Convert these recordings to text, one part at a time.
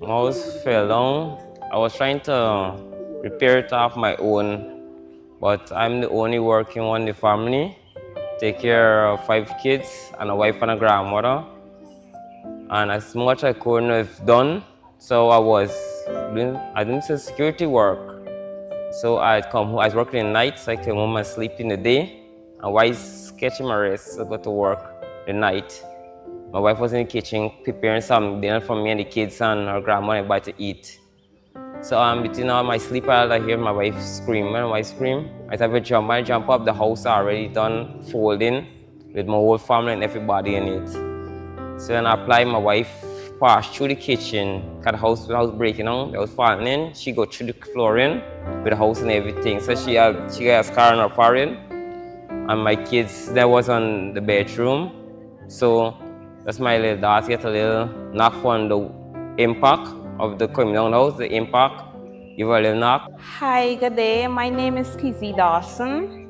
My house fell down. I was trying to repair it off my own, but I'm the only working one in the family. Take care of 5 kids and a wife and a grandmother. And as much I couldn't have done, so I did some security work. So I was working at night, so I came home and sleep in the day. And while sketching my rest, I go to work the night. My wife was in the kitchen preparing some dinner for me and the kids and her grandma about to eat. So between all my sleep, I hear my wife scream. When my wife scream, I have to jump up. The house already done folding with my whole family and everybody in it. So when I applied, my wife passed through the kitchen, got the house breaking down, the house falling in. She go through the flooring with the house and everything. So she got a scar on her forehead. And my kids, that was on the bedroom. So that's my little daughter get a little knock on the impact of the coming down the house, the impact, give her a little knock. Hi, good day. My name is Kizzy Dawson.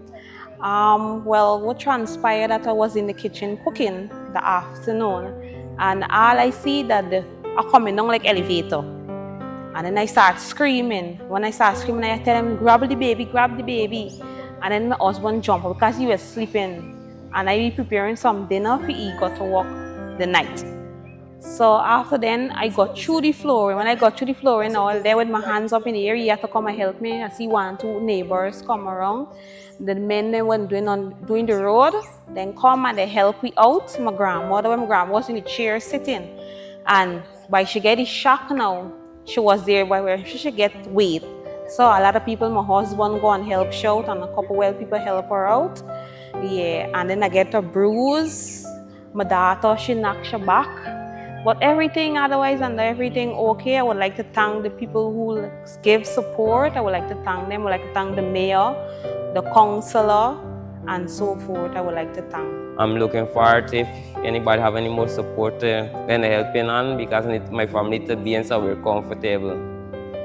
Well, what transpired that I was in the kitchen cooking the afternoon, and all I see that I coming down like elevator, and then I start screaming. When I start screaming, I tell him, grab the baby, and then my husband jump up because he was sleeping, and I be preparing some dinner for he got to work the night. So after then, I got through the flooring. When I got through the flooring, I was there with my hands up in the air. He had to come and help me. I see 1 or 2 neighbors come around. The men they were doing the road, then come and they help me out. My grandmother, when my grandma was in the chair sitting, and by she get the shock now, she was there by where she should get weight. So a lot of people, my husband go and help she out, and a couple well people help her out. Yeah, and then I get a bruise. My daughter, she knocked her back. But everything otherwise and everything okay. I would like to thank the people who give support. I would like to thank them. I would like to thank the mayor, the councillor, and so forth. I would like to thank. I'm looking forward to if anybody have any more support to lend a helping hand, because my family to be in somewhere comfortable.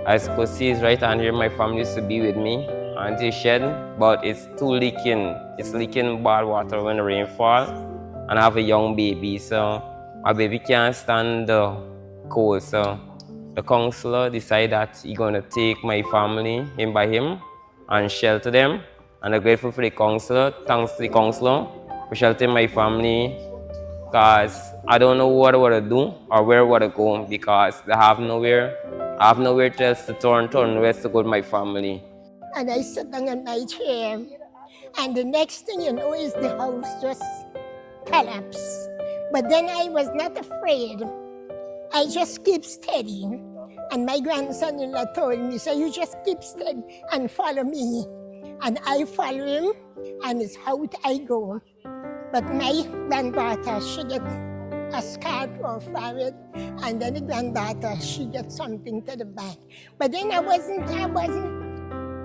As you could see, it's right hand here, my family used to be with me and the shed, but it's too leaking. It's leaking bad water when the rain falls, and I have a young baby, so my baby can't stand the cold. So the counselor decided that he's gonna take my family in by him and shelter them. And I'm grateful for the counselor. Thanks to the counselor for sheltering my family, because I don't know what I want to do or where I want to go, because I have nowhere else to turn west to go to my family. And I sat down on my chair, and the next thing you know is the house just collapsed. But then I was not afraid. I just keep steady. And my grandson-in-law told me, so you just keep steady and follow me. And I follow him, and it's out I go. But my granddaughter, she get a scar to her forehead, and then the granddaughter, she get something to the back. But then I wasn't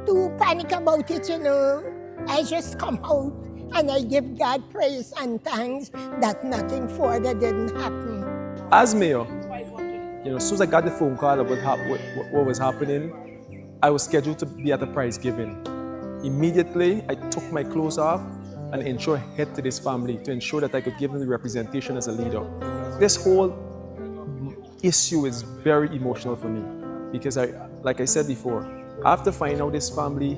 too panic about it, you know. I just come out and I give God praise and thanks that nothing further didn't happen. As mayor, as soon as I got the phone call about what was happening, I was scheduled to be at the prize giving. Immediately, I took my clothes off and ensured head to this family to ensure that I could give them the representation as a leader. This whole issue is very emotional for me because, like I said before, after finding out this family,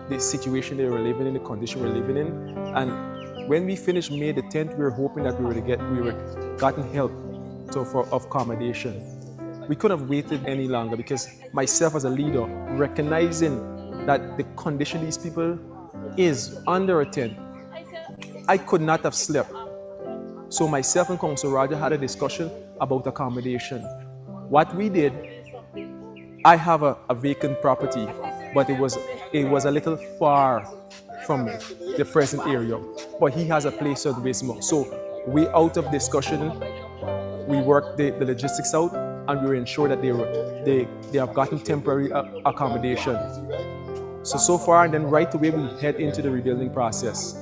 the situation they were living in, the condition we were living in, and when we finished May the 10th, we were hoping that we were gotten help for accommodation. We couldn't have waited any longer because myself as a leader, recognizing that the condition these people is under a tent, I could not have slept. So myself and Councillor Roger had a discussion about accommodation. What we did, I have a vacant property, but it was a little far from the present area. But he has a place at Wismore. So we out of discussion, we worked the logistics out, and we were ensured that they have gotten temporary accommodation. So far, and then right away we head into the rebuilding process.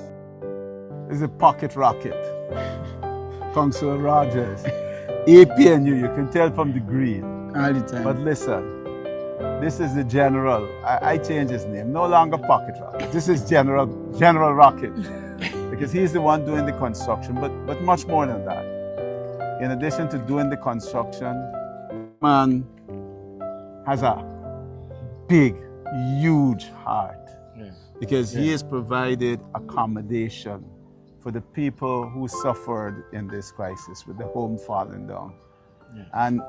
It's a pocket rocket. Councillor Rogers, APNU, you can tell from the green. All the time. But listen, this is the General. I changed his name. No longer Pocket Rocket. This is General Rocket. Because he's the one doing the construction, but much more than that. In addition to doing the construction, man has a big, huge heart because he has provided accommodation for the people who suffered in this crisis with the home falling down. And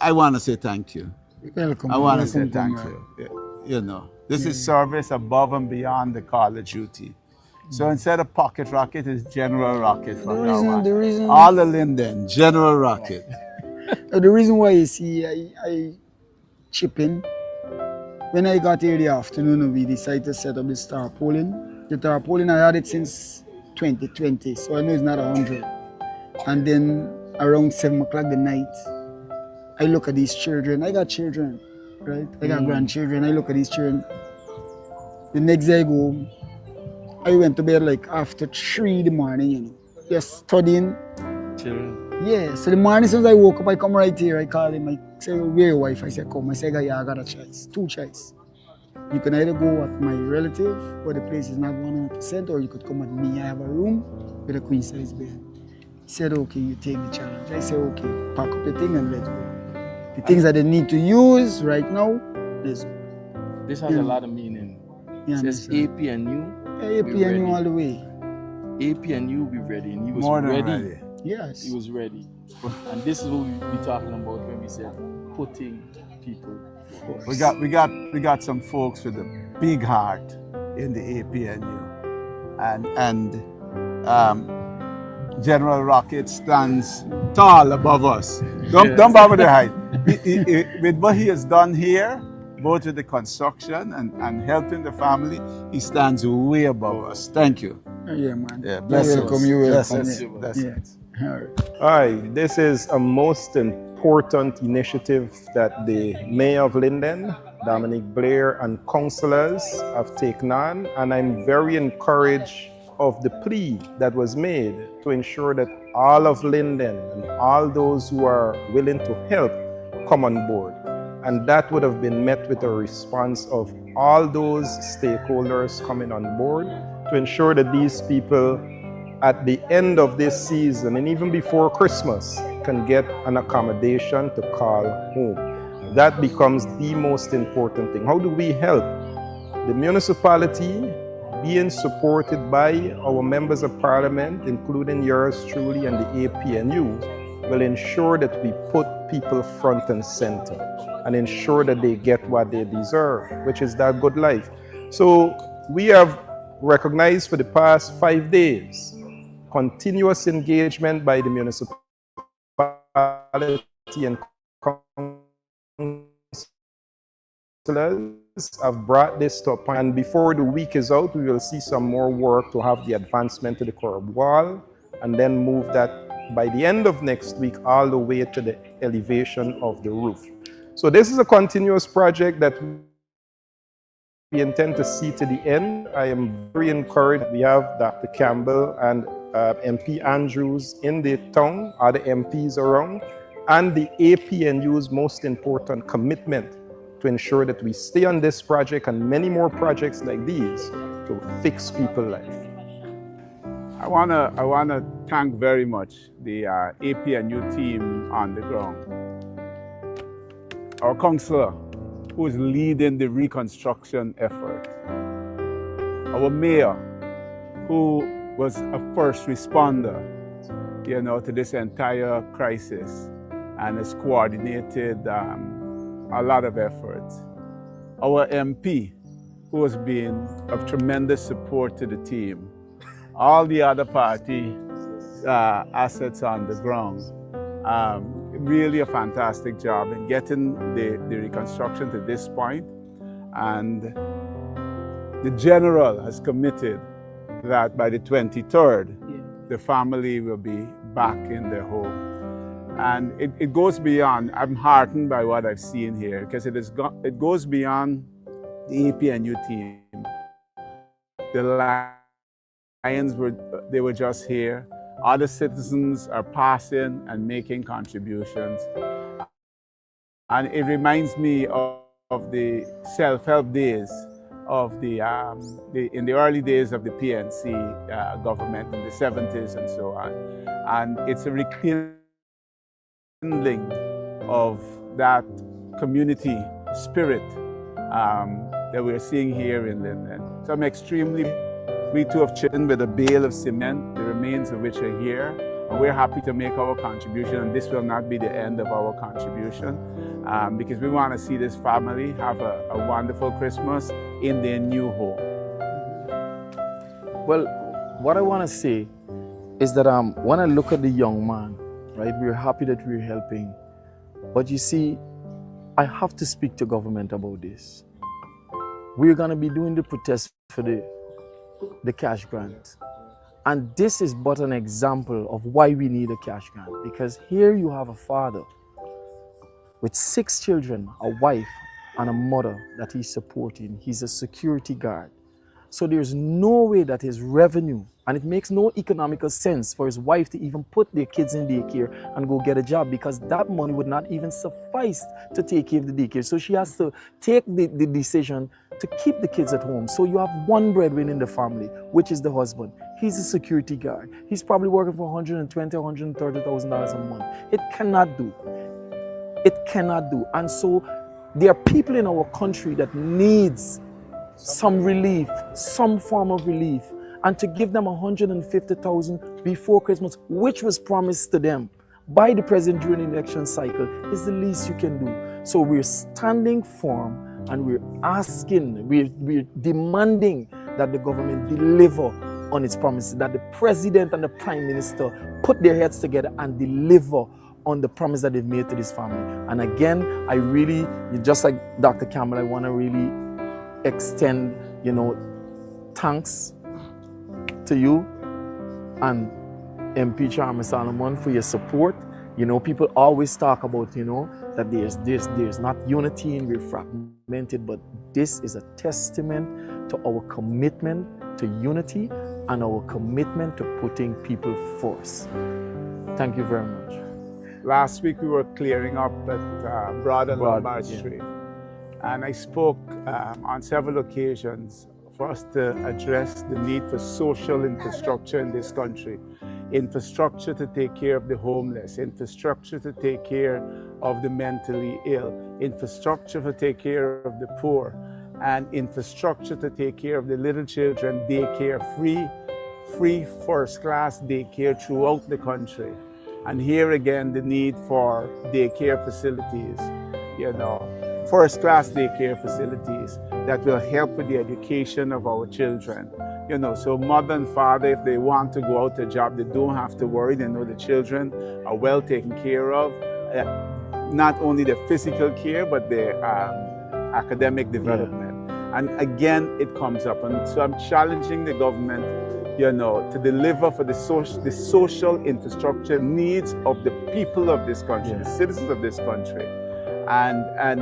I want to say thank you. Welcome. I want to say welcome, thank you. You know, this is service above and beyond the call of duty. So instead of Pocket Rocket, it's General Rocket from now on. The reason, All the Linden, General Rocket. the reason why you see I chip in, when I got here the afternoon, we decided to set up this tarpaulin. The tarpaulin, I had it since 2020, so I know it's not 100. And then around 7 o'clock the night, I look at these children. I got children, right? I got grandchildren. I look at these children. The next day I go home. I went to bed like after 3 in the morning, you know, just studying. Children. Yeah, so the morning since I woke up, I come right here, I call him, I say, where your wife? I say, come. I say, yeah, I got a choice, 2 choices. You can either go with my relative, where the place is not 100%, or you could come with me. I have a room with a queen size bed. He said, okay, you take the challenge. I said, okay, pack up the thing and let's go. The things that they need to use right now, let's go. This has a lot of meaning. You It says understand? APNU. Yeah, APNU all the way. APNU be ready, and he was More than ready. ready. Yes. He was ready. And this is what we be talking about when we said putting people first. We got some folks with a big heart in the APNU, and General Rocket stands tall above us. Don't bother the height. With what he has done here, both with the construction and helping the family, he stands way above us. Thank you. Yeah, man. Yeah, You're blessings. welcome. You're welcome. Blessings. Yeah. Blessings. Yeah. All right. Hi, this is a most important initiative that the Mayor of Linden, Dominic Blair, and councillors have taken on, and I'm very encouraged of the plea that was made to ensure that all of Linden and all those who are willing to help come on board. And that would have been met with a response of all those stakeholders coming on board to ensure that these people at the end of this season and even before Christmas can get an accommodation to call home. That becomes the most important thing. How do we help? The municipality, being supported by our members of parliament, including yours truly and the APNU, will ensure that we put people front and center and ensure that they get what they deserve, which is that good life. So we have recognized for the past 5 days continuous engagement by the municipality and councillors have brought this to a point, and before the week is out, we will see some more work to have the advancement to the curb wall, and then move that by the end of next week all the way to the elevation of the roof. So this is a continuous project that we intend to see to the end. I am very encouraged. We have Dr. Campbell and MP Andrews in the town, other MPs around, and the APNU's most important commitment to ensure that we stay on this project and many more projects like these to fix people's life. I wanna thank very much the APNU team on the ground. Our councillor, who is leading the reconstruction effort. Our mayor, who was a first responder, you know, to this entire crisis and has coordinated a lot of effort. Our MP, who has been of tremendous support to the team. All the other party assets on the ground. Really a fantastic job in getting the reconstruction to this point. And the general has committed that by the 23rd, the family will be back in their home. And it goes beyond, I'm heartened by what I've seen here, because it goes beyond the APNU team. The Lions they were just here. Other citizens are passing and making contributions. And it reminds me of the self-help days of in the early days of the PNC government in the 70s and so on. And it's a rekindling of that community spirit that we're seeing here in Linden. So I'm extremely, we too have children with a bale of cement, the remains of which are here, and we're happy to make our contribution, and this will not be the end of our contribution because we want to see this family have a wonderful Christmas in their new home. Well, what I want to say is that when I look at the young man, right, we're happy that we're helping, but you see, I have to speak to government about this. We're going to be doing the protest for the cash grant. And this is but an example of why we need a cash grant. Because here you have a father with 6 children, a wife and a mother that he's supporting. He's a security guard. So there's no way that his revenue, and it makes no economical sense for his wife to even put their kids in daycare and go get a job, because that money would not even suffice to take care of the daycare. So she has to take the decision to keep the kids at home. So you have one breadwinner in the family, which is the husband. He's a security guard. He's probably working for $120,000, $130,000 a month. It cannot do. It cannot do. And so there are people in our country that needs some relief, some form of relief, and to give them $150,000 before Christmas, which was promised to them by the president during the election cycle, is the least you can do. So we're standing firm and we're asking, we're demanding that the government deliver on its promises, that the president and the prime minister put their heads together and deliver on the promise that they've made to this family. And again, I really, just like Dr. Campbell, I want to really extend, thanks to you and MP Charmer Solomon for your support. People always talk about, that there's not unity and we're fragmented, but this is a testament to our commitment to unity and our commitment to putting people first. Thank you very much. Last week we were clearing up at Broad and Lombard Street. And I spoke on several occasions for us to address the need for social infrastructure in this country. Infrastructure to take care of the homeless, infrastructure to take care of the mentally ill, infrastructure to take care of the poor, and infrastructure to take care of the little children, daycare, free first-class daycare throughout the country. And here again, the need for daycare facilities, first-class daycare facilities that will help with the education of our children. So mother and father, if they want to go out to a job, they don't have to worry. They know the children are well taken care of. Not only the physical care, but their academic development. And again, it comes up. And so I'm challenging the government, to deliver for the social infrastructure needs of the people of this country, the citizens of this country. And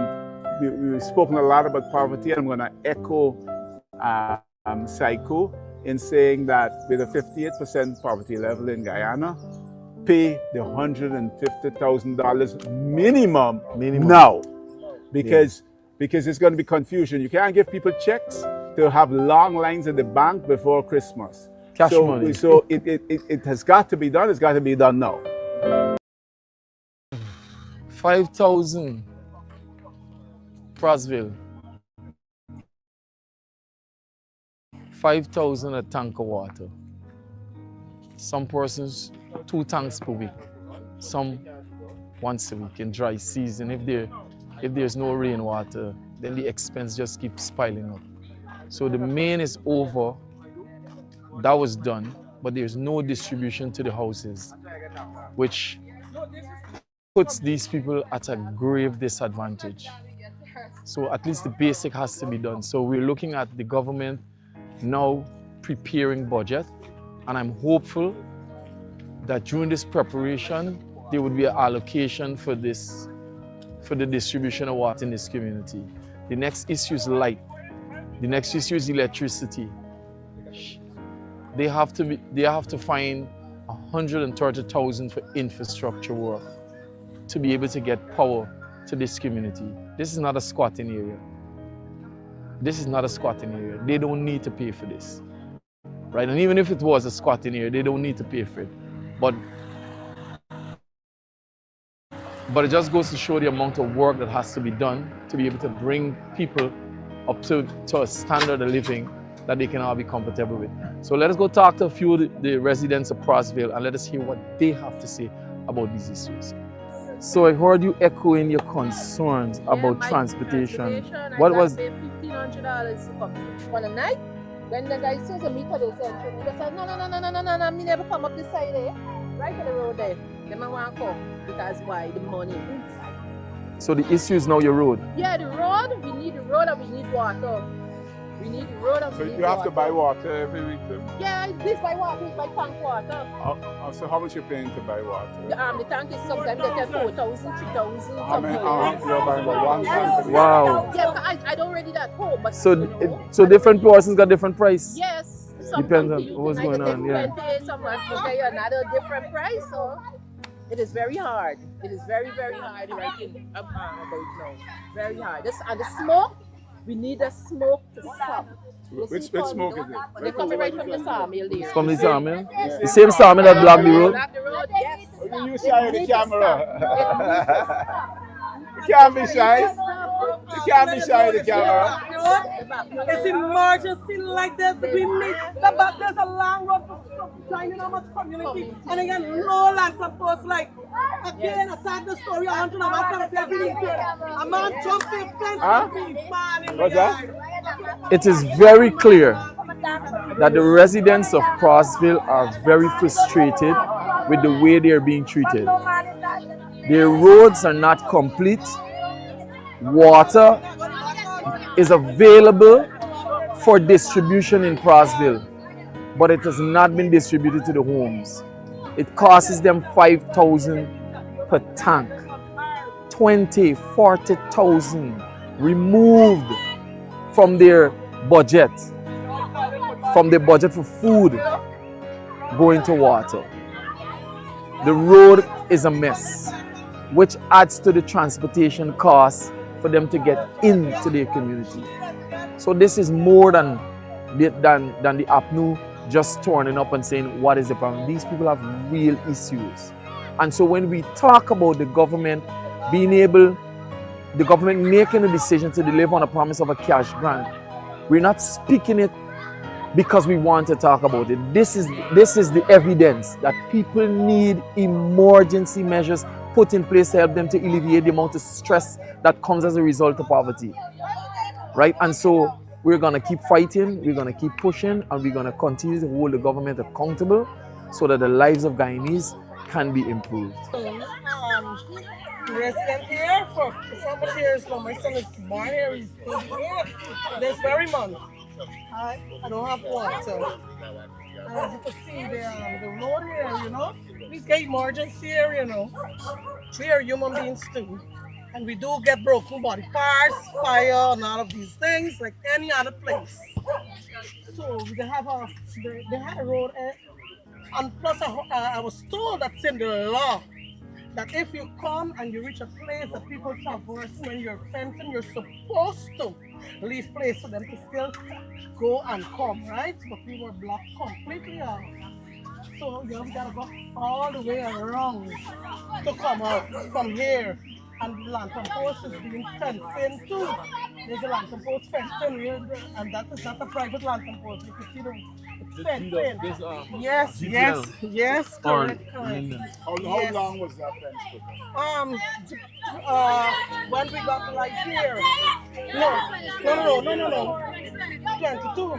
we've spoken a lot about poverty. I'm going to echo Saiko in saying that with a 58% poverty level in Guyana, pay the $150,000 minimum now, because it's going to be confusion. You can't give people checks to have long lines at the bank before Christmas. Cash money. So it has got to be done. It's got to be done now. 5,000 Prosville. 5,000 a tank of water. Some persons 2 tanks per week. Some once a week in dry season. If there's no rainwater, then the expense just keeps piling up. So the main is over. That was done, but there's no distribution to the houses, which puts these people at a grave disadvantage. So at least the basic has to be done. So we're looking at the government now preparing budget, and I'm hopeful that during this preparation, there would be an allocation for this, for the distribution of water in this community. The next issue is light. The next issue is electricity. They have to find $130,000 for infrastructure work to be able to get power to this community. This is not a squatting area. This is not a squatting area. They don't need to pay for this, right? And even if it was a squatting area, they don't need to pay for it. But But it just goes to show the amount of work that has to be done to be able to bring people up to a standard of living that they can all be comfortable with. So let us go talk to a few of the residents of Prosville and let us hear what they have to say about these issues. So I heard you echoing your concerns about transportation. What was $1,500 to come for the night? When the guy says a meter, they said, no, me never come up this side there. Right on the road there. They might want to come because why? The money. So the issue is now your road? Yeah, the road, we need the road and we need water. We need the road and we need water. So you have to buy water every week too? Yeah, this buy water, it's buy tank water. So how much you paying to buy water? The tank is sometimes they get 4,000, 3,000. How many you're buying about 1 tank? Wow. Yeah, I don't ready that home. But so different persons got different price? Yes. Depends on what's going on, yeah. Someone will pay another different price, so it is very hard. It is very, very hard right in about now. Very hard. And the smoke, we need the smoke to stop. Which smoke is it? They come right from the sawmill there. From the sawmill? Yeah. The same sawmill that blocked the road? Block the road, yes. You shy of the camera. You can't be shy. You can't be shy of the camera. It's emergency like this. We need there's a long road for joining our community. And again, no land support like again, aside the story, I want to know what kind of a man jumped in fence. What's that? It is very clear that the residents of Prosville are very frustrated with the way they are being treated. Their roads are not complete. Water is available for distribution in Prosville, but it has not been distributed to the homes. It costs them $5,000 per tank. 20, 40,000 removed from their budget, from the budget for food, going to water. The road is a mess, which adds to the transportation costs for them to get into their community. So this is more than the APNU just turning up and saying, what is the problem? These people have real issues. And so when we talk about the government making a decision to deliver on a promise of a cash grant, we're not speaking it because we want to talk about it. This is the evidence that people need emergency measures put in place to help them to alleviate the amount of stress that comes as a result of poverty, right? And so we're going to keep fighting, we're going to keep pushing, and we're going to continue to hold the government accountable so that the lives of Guyanese can be improved. Resident here for so many years now. My son is born here, he's here this very month. I don't have water. As you can see the road here, you know, we get emergency here, you know. We are human beings too. And we do get broken body parts, fire, and all of these things like any other place. So we have they had a road, and plus I was told that's in the law that if you come and you reach a place that people traverse when you're fencing, you're supposed to leave place for them to still go and come, right? But we were blocked completely off. So you know, we gotta go all the way around to come out from here. And the lantern post is being fenced in too. There's a lantern post fenced in here, and that is not a private lantern post. You can see the fenced in. Yes, correct. How long was that fence put? When we got the light here. No. 22.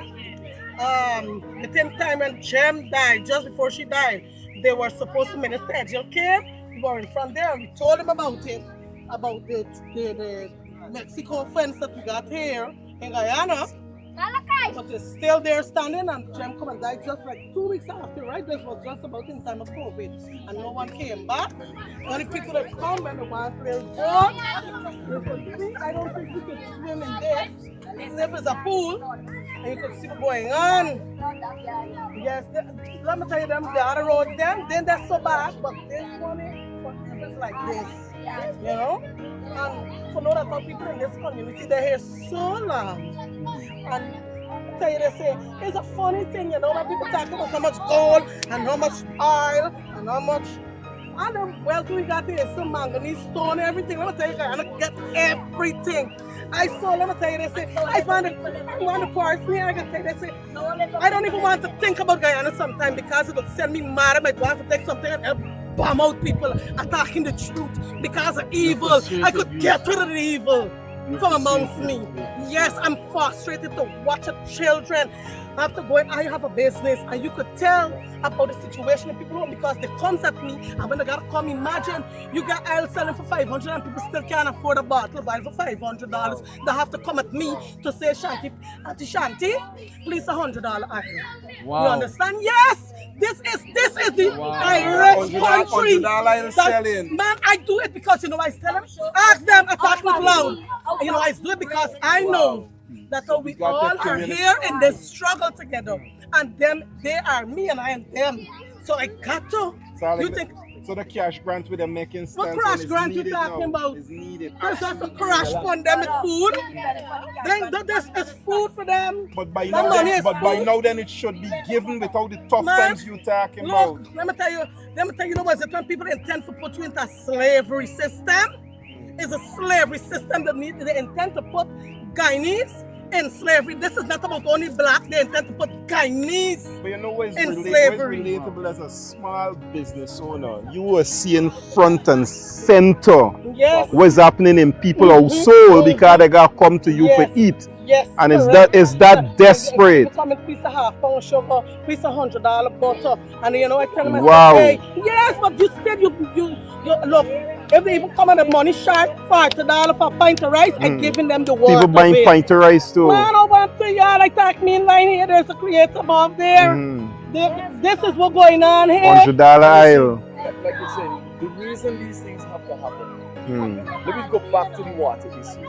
The same time when Jem died, just before she died, they were supposed to make a schedule care. We were in front there and we told them about it, about the Mexico fence that we got here in Guyana. But it's still there standing, and Jem come and died just like 2 weeks after, right? This was just about in time of COVID, and no one came back. Only people that come when the one plays ball. I don't think you could swim in there. Even if it's a pool, and you could see what's going on. Yes, let me tell you, the other roads, then that's so bad, but this one is like this, you know? And for know that our people in this community, they're here so long. And tell you, they say, it's a funny thing, you know, when people talk about how much gold and how much oil and how much And then, well, we got here some manganese stone, everything. Let me tell you, guys, I get everything. I saw, let me tell you, they say, I found the person here, I can tell you, they say, I don't even want to think about Guyana sometimes because it would send me mad. I might want to take something and bomb out people attacking the truth because of evil. I could get rid of the evil from amongst me. Yes, I'm frustrated to watch children have to go and I have a business and you could tell about the situation in people's home because they comes at me and when they gotta come, imagine you got oil selling for $500 and people still can't afford a bottle of oil for $500. They have to come at me to say, Shanti, Auntie Shanti, please $100 oil. Wow. You understand? Yes! This is the Irish country. Man, I do it because you know I tell them, ask them, I talk with loud. You know, I do it because I know that we all are here in this struggle together. And them, they are me and I am them. So I got to. You think so the cash grant with the making what crash grant you talking about? Is needed. There's just a crash pandemic food. Then this is food for them. But by now then it should be given without the tough times you talking about. Let me tell you know what's it when people intend to put you into a slavery system? It's a slavery system that they intend to put Guyanese in slavery. This is not about only black. They intend to put Guyanese but you know what is in slavery. Relatable as a small business owner. You are seeing front and center what's happening in people's household because they got come to you for eat. Yes, and it's that desperate. Come in piece of half-pound sugar, piece of $100 butter, and you know I tell them, wow. Hey, yes, but you still you look. If they even come on the money short, $40 for a pint of rice, I'm giving them the water. People buying pint of rice too. Man, I want to y'all like talk me in line here. There's a creator above there. This is what's going on here. $100 aisle. Like you said, the reason these things have to happen. Let me go back to the water issue.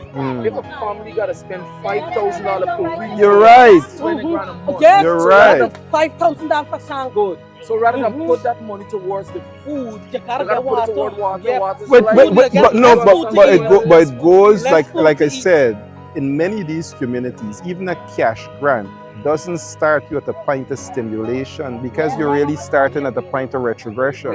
If a family got to spend $5,000 per week, you're right. $20,000 a month. Yes, you're right. $5,000 for tank. Good. So rather than put that money towards the food, you gotta put it toward water. But it goes like I said, in many of these communities, even a cash grant doesn't start you at a point of stimulation because you're really starting at a point of retrogression.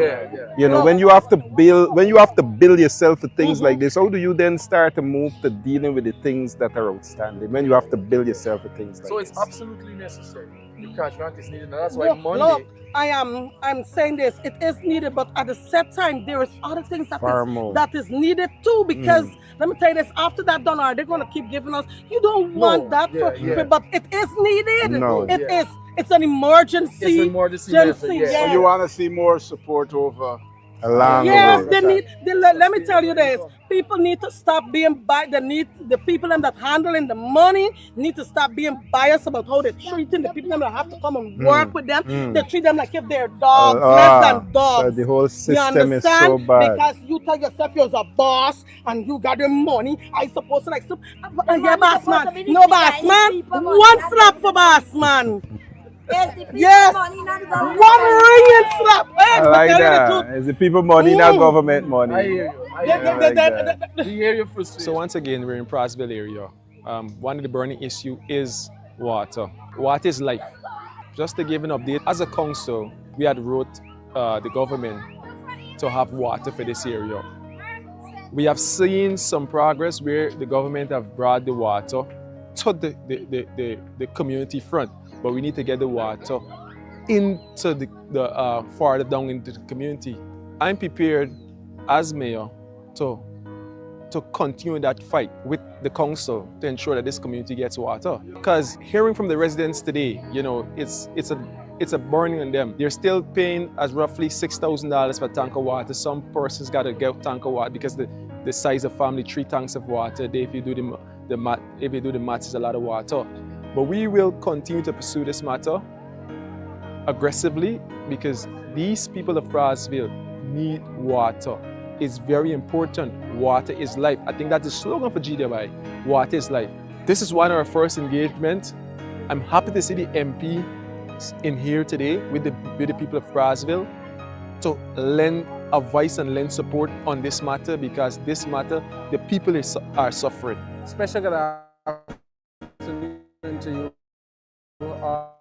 You know, when you have to build yourself to things like this, how do you then start to move to dealing with the things that are outstanding when you have to build yourself to things like this? So it's absolutely necessary. The cash grant is needed, and that's why Monday. Look, I'm saying this, it is needed, but at the same time, there is other things that is needed too, because let me tell you this, after that done, are they going to keep giving us? You don't want that, but it is needed. No. It's an emergency. It's an emergency. So you want to see more support over yes, they need. Let me tell you this: people need to stop being biased. The people that handling the money need to stop being biased about how they're treating the people that have to come and work with them. They treat them like if they're dogs, less than dogs. So the whole system is so bad. Because you tell yourself you're a boss and you got the money. I supposed to like yeah, boss man. No, boss man. One slap for boss man. Yes, one ringing slap. I like that. It's the people money, not government money. I hear you. We hear your frustration. So once again, we're in Prassville area. One of the burning issue is water. Water is life. Just to give an update, as a council, we had wrote the government to have water for this area. We have seen some progress where the government have brought the water to the community front. But we need to get the water into the farther down into the community. I'm prepared as mayor to continue that fight with the council to ensure that this community gets water. Because hearing from the residents today, you know, it's a burning on them. They're still paying as roughly $6,000 for a tank of water. Some persons got to get a tank of water because the size of family, 3 tanks of water. If you do the math, it's a lot of water. But we will continue to pursue this matter aggressively because these people of Prassville need water. It's very important. Water is life. I think that's the slogan for GWI. Water is life. This is one of our first engagements. I'm happy to see the MP in here today with the people of Prassville to lend a voice and lend support on this matter because this matter, the people are suffering. Special good afternoon to you all.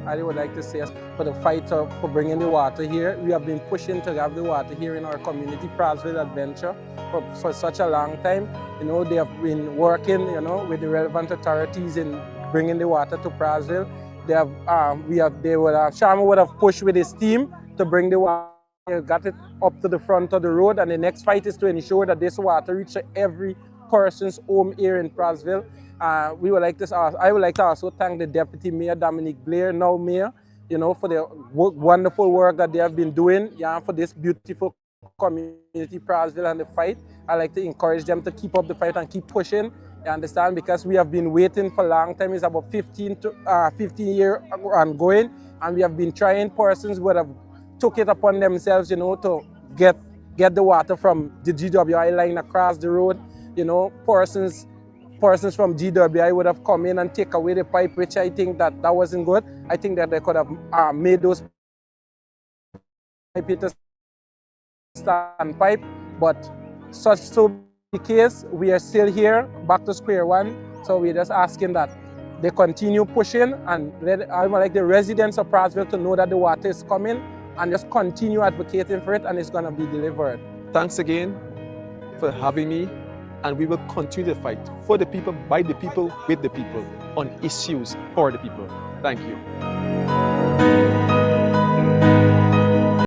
I would like to say for the fight for bringing the water here. We have been pushing to have the water here in our community, Prasville Adventure, for such a long time. You know, they have been working, you know, with the relevant authorities in bringing the water to Prasville. Sharma would have pushed with his team to bring the water, got it up to the front of the road, and the next fight is to ensure that this water reaches every person's home here in Prasville. I would like to also thank the Deputy Mayor, Dominic Blair, now Mayor, you know, for the wonderful work that they have been doing, yeah, for this beautiful community, Prasville, and the fight. I like to encourage them to keep up the fight and keep pushing. You understand? Because we have been waiting for a long time. It's about 15 years ongoing, and we have been trying. Persons would have took it upon themselves, you know, to get the water from the GWI line across the road. You know, persons from GWI would have come in and take away the pipe, which I think that wasn't good. I think that they could have made those pipe to stand pipe, but such to be the case, we are still here, back to square one. So we're just asking that they continue pushing, and I would like the residents of Prasville to know that the water is coming and just continue advocating for it, and it's going to be delivered. Thanks again for having me, and we will continue to fight for the people, by the people, with the people, on issues for the people. Thank you.